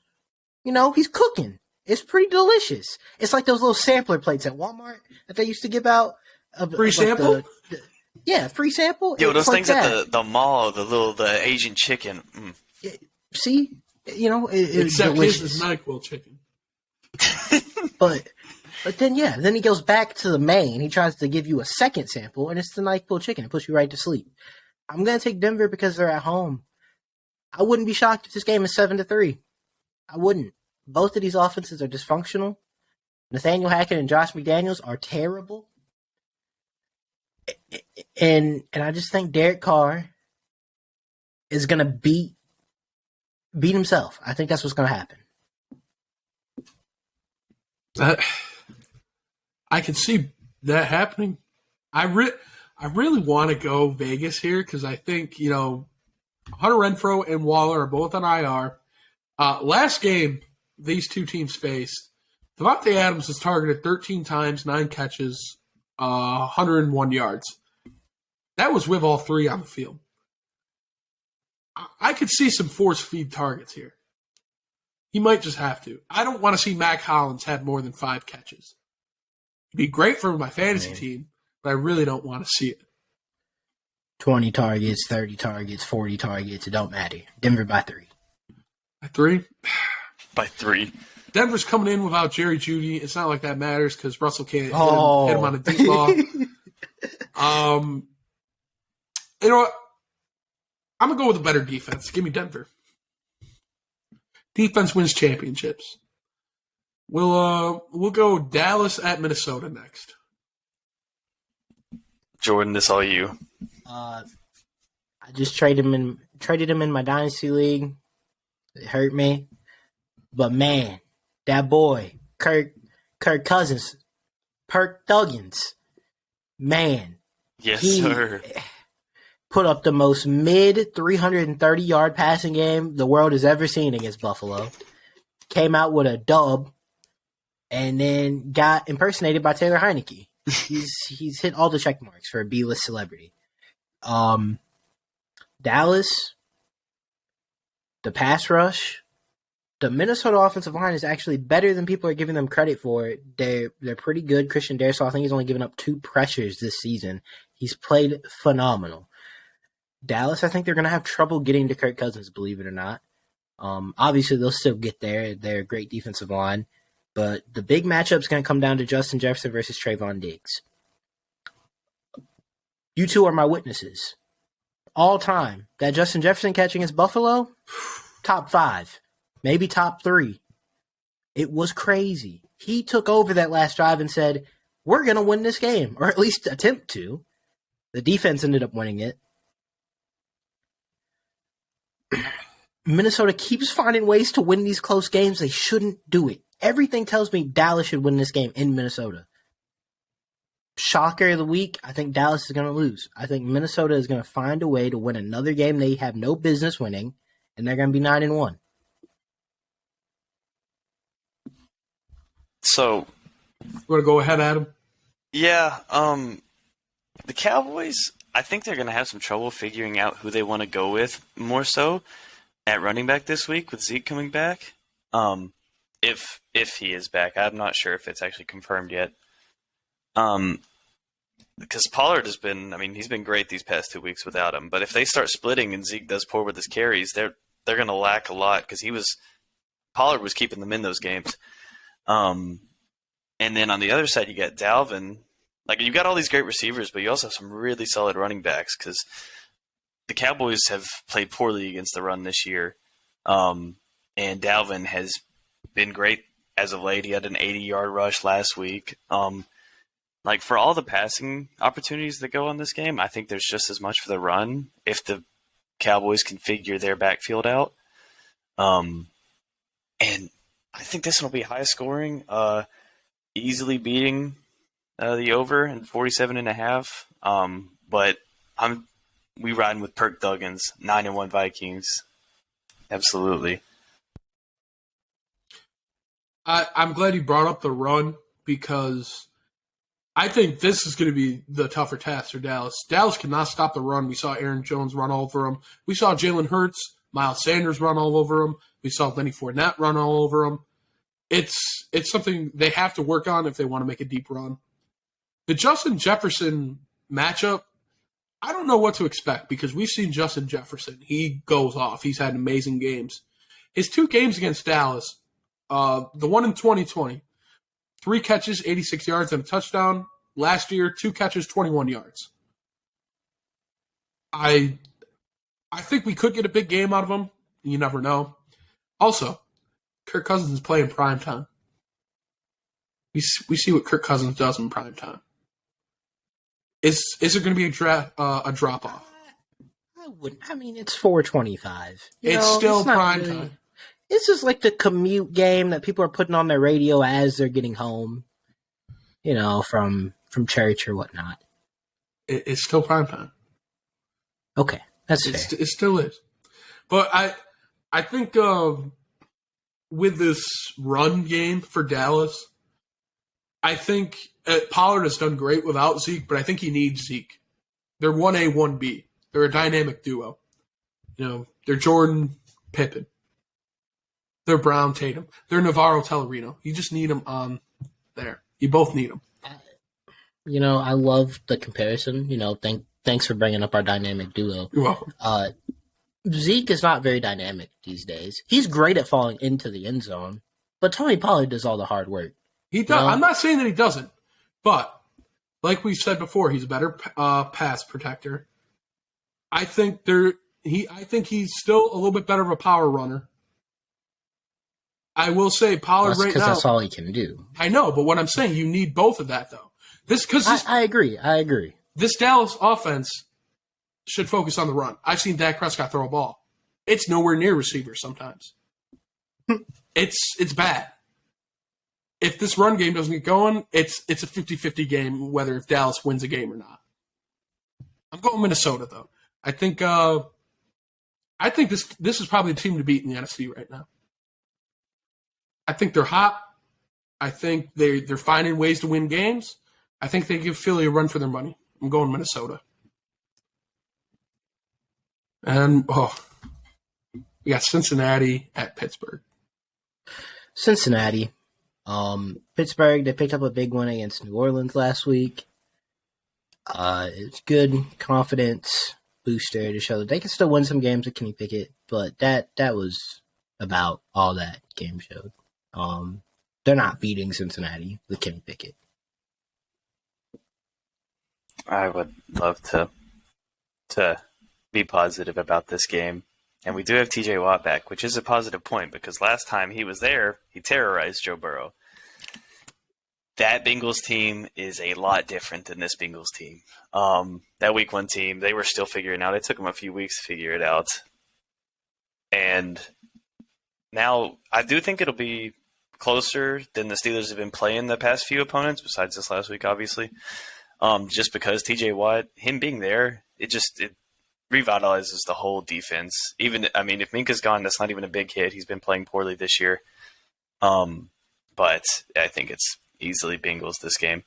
Speaker 3: He's cooking. It's pretty delicious. It's like those little sampler plates at Walmart that they used to give out.
Speaker 1: Free sample?
Speaker 3: Free sample.
Speaker 2: Yo, those things at the mall, the Asian chicken.
Speaker 3: See? It's
Speaker 1: except
Speaker 3: delicious.
Speaker 1: His is NyQuil chicken.
Speaker 3: But then he goes back to the main. He tries to give you a second sample, and it's the NyQuil chicken. It puts you right to sleep. I'm going to take Denver because they're at home. I wouldn't be shocked if this game is 7-3. I wouldn't. Both of these offenses are dysfunctional. Nathaniel Hackett and Josh McDaniels are terrible. And I just think Derek Carr is going to beat himself. I think that's what's going to happen.
Speaker 1: I can see that happening. I really want to go Vegas here because I think, Hunter Renfrow and Waller are both on IR. Last game these two teams faced, Devontae Adams is targeted 13 times, 9 catches, 101 yards. That was with all 3 on the field. I could see some force feed targets here. He might just have to. I don't want to see Mac Hollins have more than 5 catches. It'd be great for my fantasy team, but I really don't want to see it.
Speaker 3: 20 targets, 30 targets, 40 targets. It don't matter. Denver by 3.
Speaker 1: By 3?
Speaker 2: By 3.
Speaker 1: Denver's coming in without Jerry Jeudy. It's not like that matters because Russell can't hit him on a deep ball. You know what? I'm going to go with a better defense. Give me Denver. Defense wins championships. We'll go Dallas at Minnesota next.
Speaker 2: Jordan, this all you.
Speaker 3: I just traded him in my dynasty league. It hurt me, but man, that boy Kirk Cousins, Perk Thuggins, man,
Speaker 2: yes sir,
Speaker 3: put up the most mid 330-yard passing game the world has ever seen against Buffalo. Came out with a dub, and then got impersonated by Taylor Heineke. He's hit all the check marks for a B-list celebrity. Dallas, the pass rush, the Minnesota offensive line is actually better than people are giving them credit for. They're pretty good. Christian Darrisaw, I think he's only given up 2 pressures this season. He's played phenomenal. Dallas, I think they're going to have trouble getting to Kirk Cousins, believe it or not. Obviously, they'll still get there. They're a great defensive line. But the big matchup is going to come down to Justin Jefferson versus Trayvon Diggs. You two are my witnesses. All time, that Justin Jefferson catch against Buffalo, top 5, maybe top 3. It was crazy. He took over that last drive and said, we're going to win this game, or at least attempt to. The defense ended up winning it. Minnesota keeps finding ways to win these close games. They shouldn't do it. Everything tells me Dallas should win this game in Minnesota. Shocker of the week, I think Dallas is going to lose. I think Minnesota is going to find a way to win another game they have no business winning, and they're going to be 9-1.
Speaker 2: So,
Speaker 1: you want to go ahead, Adam?
Speaker 2: Yeah, the Cowboys, I think they're going to have some trouble figuring out who they want to go with more so at running back this week with Zeke coming back. If he is back, I'm not sure if it's actually confirmed yet. Because Pollard has been, he's been great these past 2 weeks without him. But if they start splitting and Zeke does poor with his carries, they're going to lack a lot because Pollard was keeping them in those games. And then on the other side, you got Dalvin. Like, you got all these great receivers, but you also have some really solid running backs because the Cowboys have played poorly against the run this year. And Dalvin has been great as of late. He had an 80-yard rush last week. For all the passing opportunities that go on this game, I think there's just as much for the run if the Cowboys can figure their backfield out. And I think this one will be high scoring, easily beating the over in 47.5. But we riding with Perk Thuggins, 9-1 Vikings. Absolutely.
Speaker 1: I'm glad you brought up the run because I think this is going to be the tougher task for Dallas. Dallas cannot stop the run. We saw Aaron Jones run all over him. We saw Jalen Hurts, Miles Sanders run all over him. We saw Lenny Fournette run all over him. It's something they have to work on if they want to make a deep run. The Justin Jefferson matchup, I don't know what to expect because we've seen Justin Jefferson. He goes off. He's had amazing games. His 2 games against Dallas, the one in 2020, 3 catches, 86 yards, and a touchdown. Last year, 2 catches, 21 yards. I think we could get a big game out of him. You never know. Also, Kirk Cousins is playing prime time. We see what Kirk Cousins does in prime time. Is it going to be a drop off?
Speaker 3: I wouldn't. It's 4:25.
Speaker 1: It's still prime time.
Speaker 3: It's just like the commute game that people are putting on their radio as they're getting home, from church or whatnot.
Speaker 1: It's still prime time.
Speaker 3: Okay, that's fair.
Speaker 1: It still is. But I think with this run game for Dallas, I think Pollard has done great without Zeke, but I think he needs Zeke. They're 1A, 1B. They're a dynamic duo. They're Jordan, Pippen. They're Brown, Tatum. They're Navarro, Tellerino. You just need them on there. You both need them.
Speaker 3: I love the comparison. Thanks for bringing up our dynamic duo.
Speaker 1: You're welcome.
Speaker 3: Zeke is not very dynamic these days. He's great at falling into the end zone, but Tony Pollard does all the hard work.
Speaker 1: He does. I'm not saying that he doesn't, but like we've said before, he's a better pass protector. I think he's still a little bit better of a power runner. I will say Pollard right now.
Speaker 3: Because that's all he can do.
Speaker 1: I know, but what I'm saying, you need both of that though.
Speaker 3: I agree.
Speaker 1: This Dallas offense should focus on the run. I've seen Dak Prescott throw a ball. It's nowhere near receiver sometimes. It's bad. If this run game doesn't get going, it's a 50-50 game whether if Dallas wins a game or not. I'm going Minnesota though. I think this is probably the team to beat in the NFC right now. I think they're hot. I think they're finding ways to win games. I think they give Philly a run for their money. I'm going Minnesota. And, we got Cincinnati at Pittsburgh.
Speaker 3: Cincinnati. Pittsburgh, they picked up a big win against New Orleans last week. It's good confidence booster to show that they can still win some games with Kenny Pickett, but that was about all that game showed. They're not beating Cincinnati with Kenny Pickett.
Speaker 2: I would love to be positive about this game. And we do have TJ Watt back, which is a positive point because last time he was there, he terrorized Joe Burrow. That Bengals team is a lot different than this Bengals team. That week one team, they were still figuring out. It took them a few weeks to figure it out. And now I do think it'll be closer than the Steelers have been playing the past few opponents, besides this last week, obviously. Just because TJ Watt, him being there, it revitalizes the whole defense. If Minka's gone, that's not even a big hit. He's been playing poorly this year. But I think it's easily Bengals this game.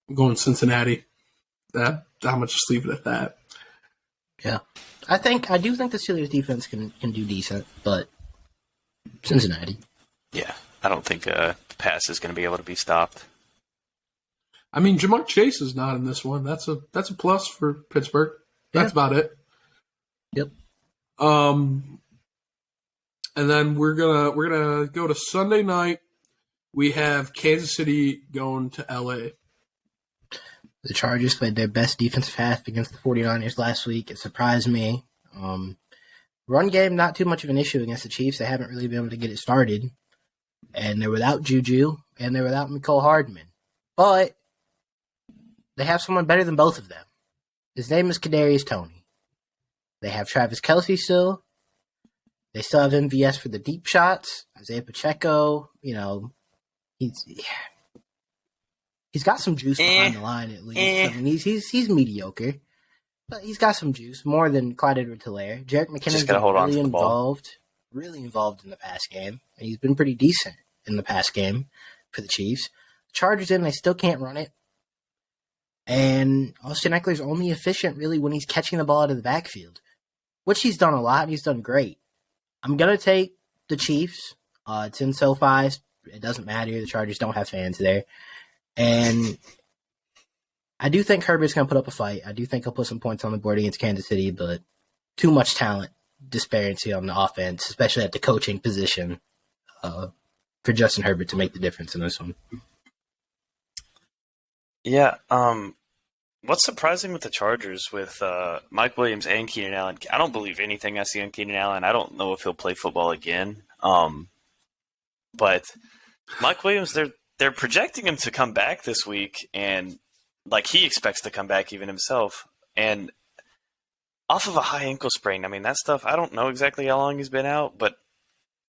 Speaker 1: I'm going Cincinnati. I'm gonna just leave it at that.
Speaker 3: Yeah. I do think the Steelers defense can do decent, but Cincinnati.
Speaker 2: Yeah. I don't think the pass is going to be able to be stopped.
Speaker 1: I mean, Jamar Chase is not in this one. That's a plus for Pittsburgh. That's about it.
Speaker 3: Yep.
Speaker 1: And then we're gonna go to Sunday night. We have Kansas City going to LA.
Speaker 3: The Chargers played their best defensive half against the 49ers last week. It surprised me. Run game, not too much of an issue against the Chiefs. They haven't really been able to get it started. And they're without Juju, and they're without Mecole Hardman. But they have someone better than both of them. His name is Kadarius Toney. They have Travis Kelce still. They still have MVS for the deep shots. Isaiah Pacheco, he's got some juice behind the line at least. I mean, he's mediocre, but he's got some juice, more than Clyde Edwards-Helaire. Jerick McKinnon's been really involved in the pass game, and he's been pretty decent in the pass game for the Chiefs. Chargers they still can't run it. And Austin Eckler's only efficient really when he's catching the ball out of the backfield, which he's done a lot, and he's done great. I'm going to take the Chiefs. It's in SoFi. It doesn't matter. The Chargers don't have fans there. And I do think Herbert's going to put up a fight. I do think he'll put some points on the board against Kansas City, but too much talent disparity on the offense, especially at the coaching position, for Justin Herbert to make the difference in this one.
Speaker 2: Yeah. What's surprising with the Chargers with Mike Williams and Keenan Allen? I don't believe anything I see on Keenan Allen. I don't know if he'll play football again. But Mike Williams, they're projecting him to come back this week, and he expects to come back even himself. And off of a high ankle sprain, I mean, that stuff, I don't know exactly how long he's been out, but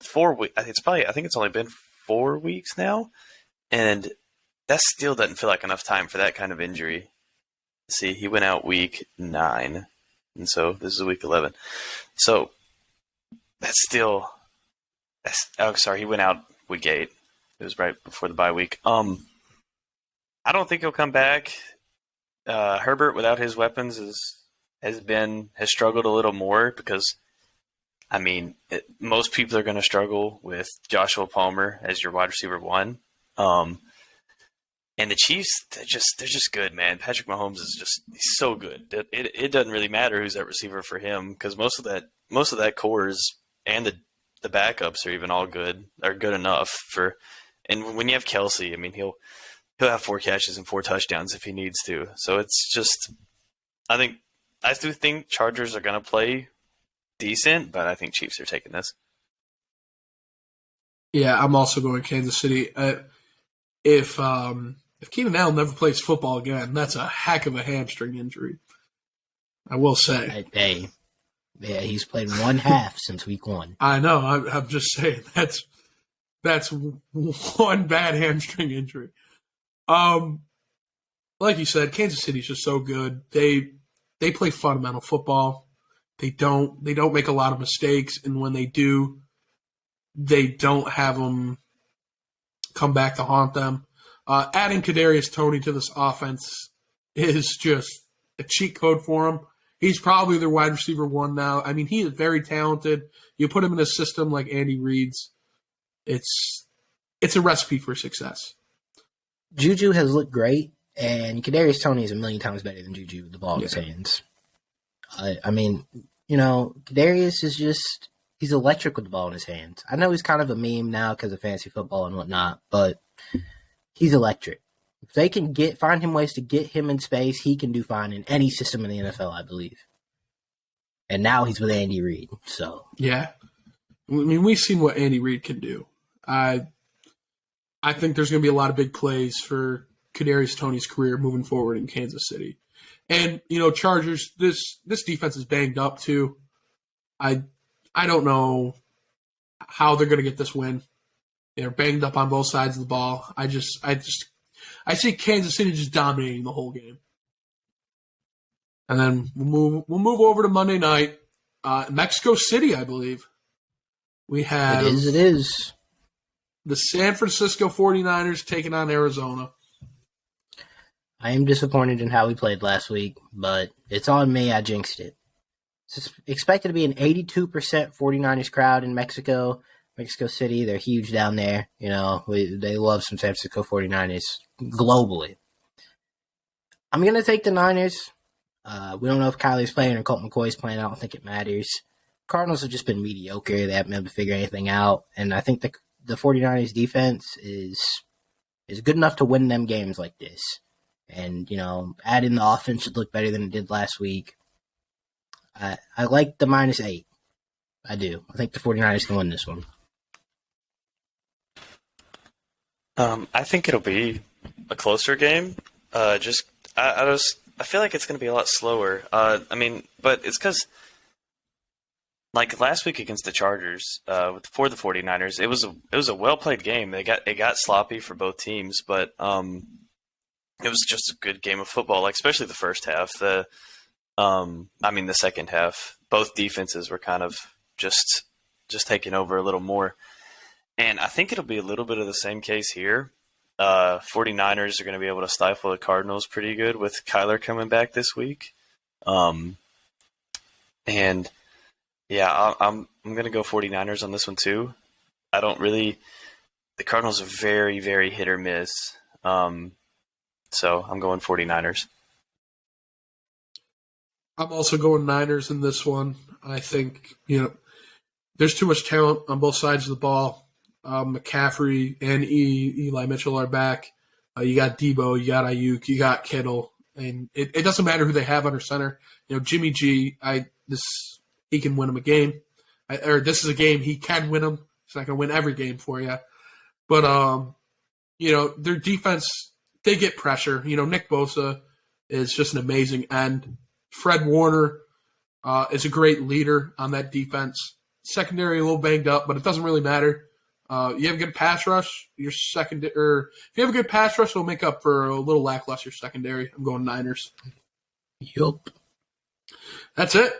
Speaker 2: 4 weeks, I think it's only been 4 weeks now. And that still doesn't feel like enough time for that kind of injury. See, he went out week 9. And so this is week 11. So sorry, he went out week 8. It was right before the bye week. I don't think he'll come back. Herbert, without his weapons, has struggled a little more because, I mean, most people are going to struggle with Joshua Palmer as your wide receiver 1. And the Chiefs, they're just good, man. Patrick Mahomes he's so good. It doesn't really matter who's that receiver for him because most of that core is, and the backups are even all good, are good enough for. And when you have Kelsey, I mean, he'll have 4 catches and 4 touchdowns if he needs to. So it's just, I do think Chargers are going to play decent, but I think Chiefs are taking this.
Speaker 1: Yeah, I'm also going Kansas City. If Keenan Allen never plays football again, that's a heck of a hamstring injury. I will say.
Speaker 3: Hey, yeah, he's played 1 half since week 1.
Speaker 1: I know. I'm just saying that's one bad hamstring injury. Like you said, Kansas City's just so good. They play fundamental football. They don't make a lot of mistakes, and when they do, they don't have them come back to haunt them. Adding Kadarius Toney to this offense is just a cheat code for him. He's probably their wide receiver 1 now. I mean, he is very talented. You put him in a system like Andy Reid's, it's a recipe for success.
Speaker 3: Juju has looked great, and Kadarius Toney is a million times better than Juju with the ball in his hands. I mean, Kadarius is he's electric with the ball in his hands. I know he's kind of a meme now because of fantasy football and whatnot, but he's electric. If they can find him ways to get him in space, he can do fine in any system in the NFL, I believe. And now he's with Andy Reid, so.
Speaker 1: Yeah. I mean, we've seen what Andy Reid can do. I think there's going to be a lot of big plays for Kadarius Toney's career moving forward in Kansas City. And, Chargers, this defense is banged up too. I don't know how they're going to get this win. They're banged up on both sides of the ball. I see Kansas City just dominating the whole game. And then we'll move over to Monday night. Mexico City, I believe. We have
Speaker 3: It is.
Speaker 1: The San Francisco 49ers taking on Arizona.
Speaker 3: I am disappointed in how we played last week, but it's on me. I jinxed it. It's expected to be an 82% 49ers crowd in Mexico City. They're huge down there. They love some San Francisco 49ers globally. I'm going to take the Niners. We don't know if Kylie's playing or Colt McCoy's playing. I don't think it matters. Cardinals have just been mediocre. They haven't been able to figure anything out. And I think the 49ers defense is good enough to win them games like this. And, add in the offense should look better than it did last week. I like the -8. I do. I think the 49ers can win this one.
Speaker 2: I think it'll be a closer game. I feel like it's going to be a lot slower. But it's because, like last week against the Chargers, for the 49ers, it was a well played game. It got sloppy for both teams, but it was just a good game of football. Like especially the first half. The second half, both defenses were kind of just taking over a little more. And I think it'll be a little bit of the same case here. 49ers are going to be able to stifle the Cardinals pretty good with Kyler coming back this week. I'm going to go 49ers on this one too. The Cardinals are very, very hit or miss. So I'm going 49ers.
Speaker 1: I'm also going Niners in this one. I think, there's too much talent on both sides of the ball. McCaffrey and Eli Mitchell are back. You got Debo, you got Ayuk, you got Kittle, and it doesn't matter who they have under center. Jimmy G, he can win them a game. This is a game he can win them. He's not going to win every game for you, but their defense, they get pressure. Nick Bosa is just an amazing end. Fred Warner is a great leader on that defense. Secondary a little banged up, but it doesn't really matter. You have a good pass rush. If you have a good pass rush, it'll make up for a little lackluster secondary. I'm going Niners.
Speaker 3: Yup.
Speaker 1: That's it.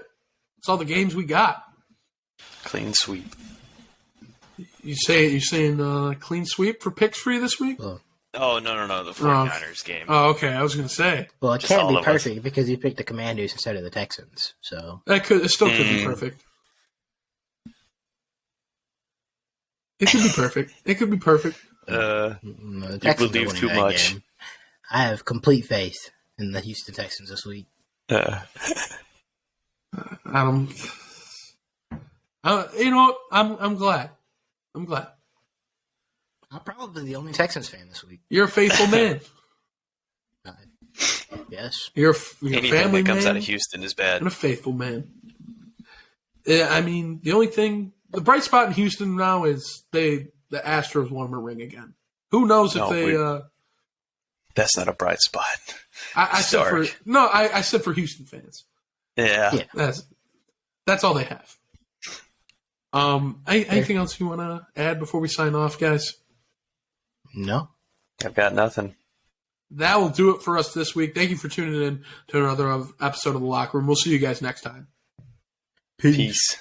Speaker 1: That's all the games we got.
Speaker 2: Clean sweep.
Speaker 1: You're saying clean sweep for picks for you this week?
Speaker 3: Well,
Speaker 2: Oh, no. The 49ers game.
Speaker 1: Oh, okay. I was going to say.
Speaker 3: well, it
Speaker 2: Just
Speaker 3: can't
Speaker 2: all
Speaker 3: be
Speaker 2: of us.
Speaker 3: perfect because you picked the Commanders instead of the Texans. So
Speaker 1: It still could be perfect. It could be perfect. It could be perfect.
Speaker 3: the
Speaker 2: You
Speaker 3: Texans are
Speaker 2: believe
Speaker 3: winning
Speaker 2: too
Speaker 3: that
Speaker 2: much.
Speaker 3: game. I have complete faith in the Houston Texans this week.
Speaker 1: You know what? I'm glad. I'm glad.
Speaker 3: I'm probably the only Texans fan this week.
Speaker 1: You're a faithful man.
Speaker 3: Yes.
Speaker 1: You're a
Speaker 2: Anything
Speaker 1: family
Speaker 2: that comes
Speaker 1: man
Speaker 2: out of Houston is bad.
Speaker 1: and a faithful man. Yeah, I mean, the only thing, the bright spot in Houston now is the Astros won a ring again. Who knows if
Speaker 2: No,
Speaker 1: they?
Speaker 2: That's not a bright spot.
Speaker 1: I said
Speaker 2: Dark.
Speaker 1: I said for Houston fans.
Speaker 2: Yeah.
Speaker 3: Yeah.
Speaker 1: That's all they have. Anything else you want to add before we sign off, guys?
Speaker 3: No.
Speaker 2: I've got nothing.
Speaker 1: That will do it for us this week. Thank you for tuning in to another episode of The Locker Room. We'll see you guys next time.
Speaker 2: Peace.